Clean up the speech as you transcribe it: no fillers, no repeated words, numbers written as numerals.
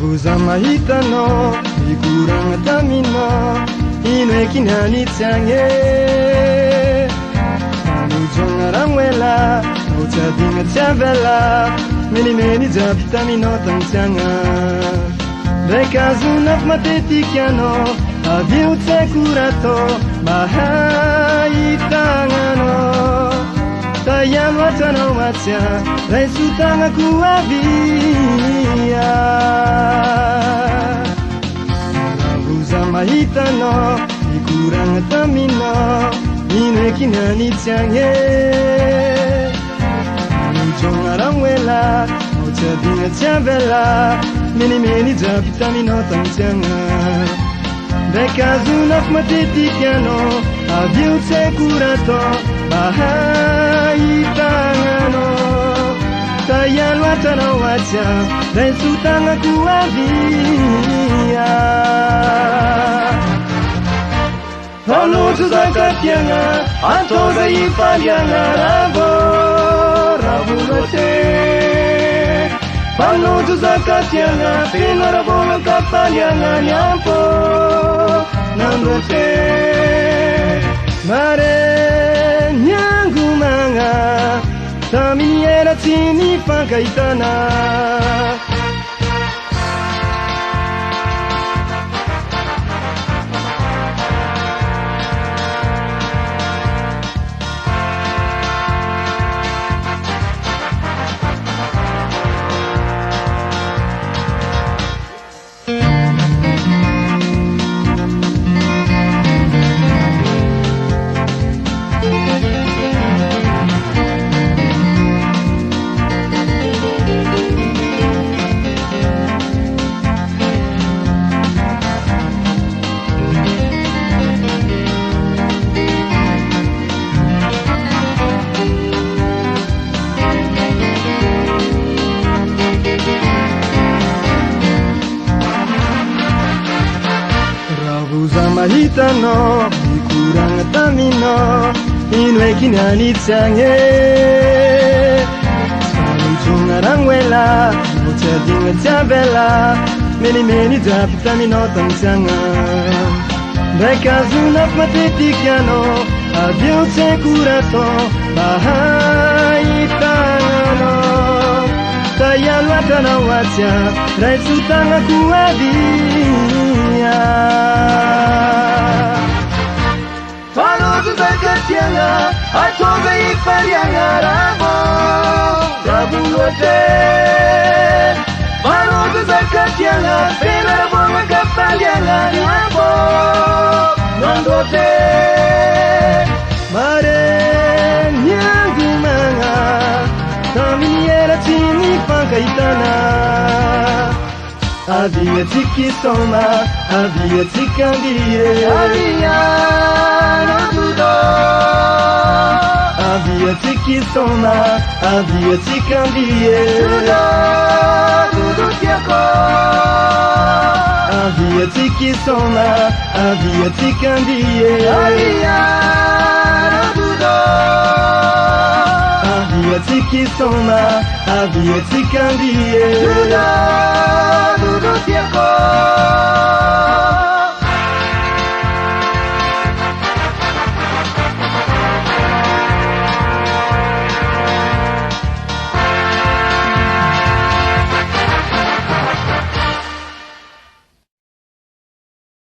Ravuza mahitano ikurang tamino ine kinani tsange Mujong rangwela Ucadinga tjavela Meni jabitamino tangchanga Bekazunak matetikiano Aviu tsekurato Mahaitangano Tayan wachano wacha Raisutanga kuavia Ravuza mahitano Ikurang tamino Ine kinani tsange Mujong rangwela Ucadinga tjavela Meni jabitamino tangchanga Bekazunak matetikiano Aviu tsekurato Mahaitangano Tayan wachana wacha Raisutanga kuavia Halo tuzakatianga Antoza ipalianga Rabu lote Halo tuzakatianga Pino rabola kapalianga Nyampo Nandote Mare Nyangumanga Taminiera tini pangkaitana Mahitano, ikurang tamino, inwe kinani tsange Salujung rangwela, ucadinga tjavela Meni jabitamino tangchanga Bekazunak matetikiano, aviu tsekurato Mahaitangano Tayan watana wacha, raisutanga kuavia Pano tuzakatianga Atoga ipalianga Rabu lote Pano tuzakatianga Pena rabonga kapalianga Nyampo Nandote Mare Nyangumanga Taminiera tini pangkaitana Avia tiki soma, avia tikandie Avia no dudo Avia tiki soma, avia tikandie Dudo tiako Avia tiki soma, avia tikandie Avia no dudo Avia tiki soma, avia tikandie Dudo tiako